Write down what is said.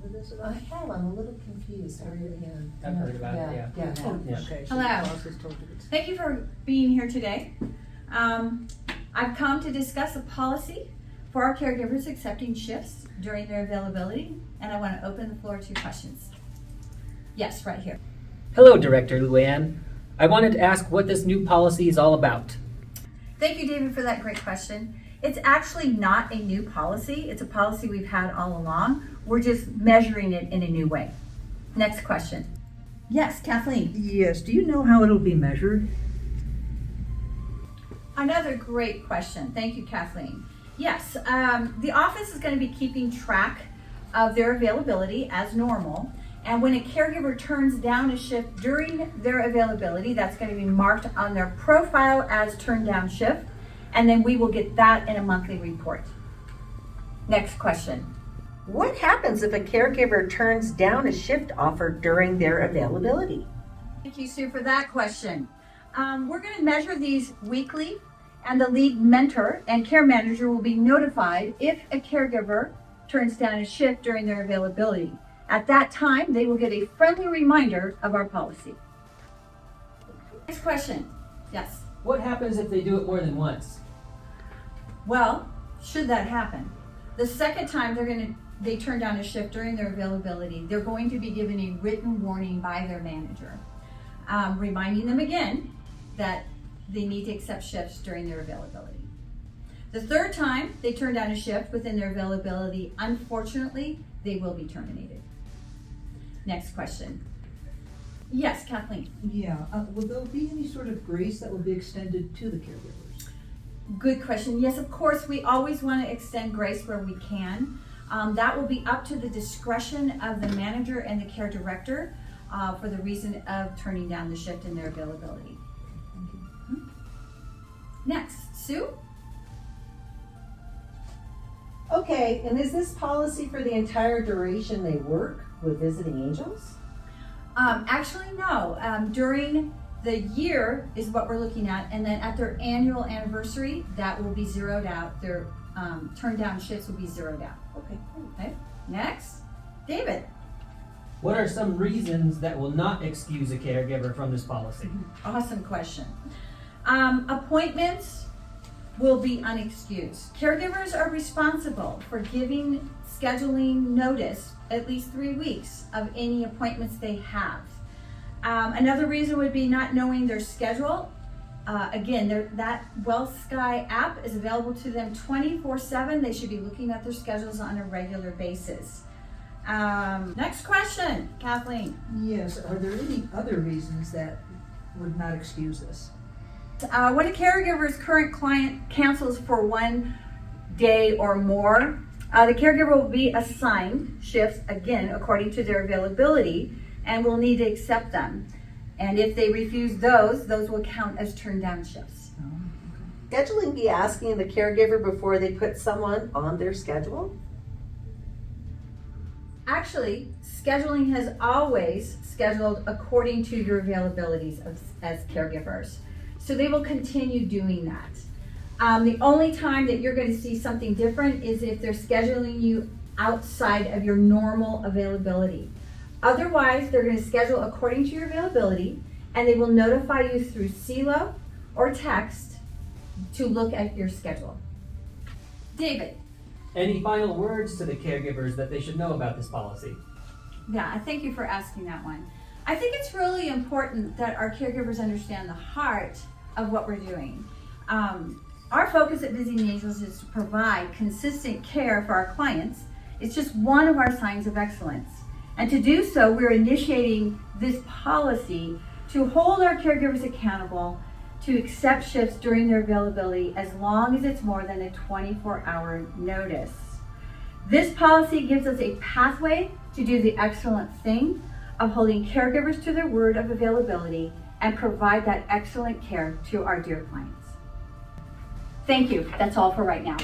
to this at I all? have, I'm a little confused, I really am. I've heard about it, yeah. Yeah. Oh, Yeah. okay, so Hello. the boss has told you it's. Thank you for being here today. I've come to discuss a policy for our caregivers accepting shifts during their availability, and I want to open the floor to questions. Yes, right here. Hello, Director Luann. I wanted to ask what this new policy is all about. Thank you, David, for that great question. It's actually not a new policy. It's a policy we've had all along. We're just measuring it in a new way. Next question. Yes, Kathleen. Yes, do you know how it'll be measured? Another great question. Thank you, Kathleen. Yes, the office is going to be keeping track of their availability as normal. And when a caregiver turns down a shift during their availability, that's going to be marked on their profile as turned down shift. And then we will get that in a monthly report. Next question. What happens if a caregiver turns down a shift offer during their availability? Thank you, Sue, for that question. We're going to measure these weekly, and the lead mentor and care manager will be notified if a caregiver turns down a shift during their availability. At that time, they will get a friendly reminder of our policy. Next question. Yes. What happens if they do it more than once? Well, should that happen, the second time they turn down a shift during their availability, they're going to be given a written warning by their manager, reminding them again that they need to accept shifts during their availability. The third time they turn down a shift within their availability, unfortunately, they will be terminated. Next question. Yes, Kathleen. Yeah, will there be any sort of grace that will be extended to the caregivers? Good question. Yes, of course, we always want to extend grace where we can. That will be up to the discretion of the manager and the care director for the reason of turning down the shift in their availability. Thank you. Next, Sue? Okay, and is this policy for the entire duration they work with Visiting Angels? Actually, no. During the year is what we're looking at, and then at their annual anniversary, that will be zeroed out. Their turned down shifts will be zeroed out. Okay, great. Okay. Next, David. What are some reasons that will not excuse a caregiver from this policy? Awesome question. Appointments will be unexcused. Caregivers are responsible for giving scheduling notice at least 3 weeks of any appointments they have. Another reason would be not knowing their schedule. Again, that WellSky app is available to them 24/7. They should be looking at their schedules on a regular basis. Next question, Kathleen. Yes, are there any other reasons that would not excuse this? When a caregiver's current client cancels for 1 day or more, the caregiver will be assigned shifts, again, according to their availability, and will need to accept them. And if they refuse those will count as turned down shifts. Scheduling be asking the caregiver before they put someone on their schedule? Actually, scheduling has always scheduled according to your availabilities as caregivers. So they will continue doing that. The only time that you're going to see something different is if they're scheduling you outside of your normal availability. Otherwise, they're going to schedule according to your availability, and they will notify you through CELO or text to look at your schedule. David. Any final words to the caregivers that they should know about this policy? Yeah, I thank you for asking that one. I think it's really important that our caregivers understand the heart of what we're doing. Our focus at Visiting Angels is to provide consistent care for our clients. It's just one of our signs of excellence. And to do so, we're initiating this policy to hold our caregivers accountable to accept shifts during their availability as long as it's more than a 24-hour notice. This policy gives us a pathway to do the excellent thing of holding caregivers to their word of availability and provide that excellent care to our dear clients. Thank you. That's all for right now.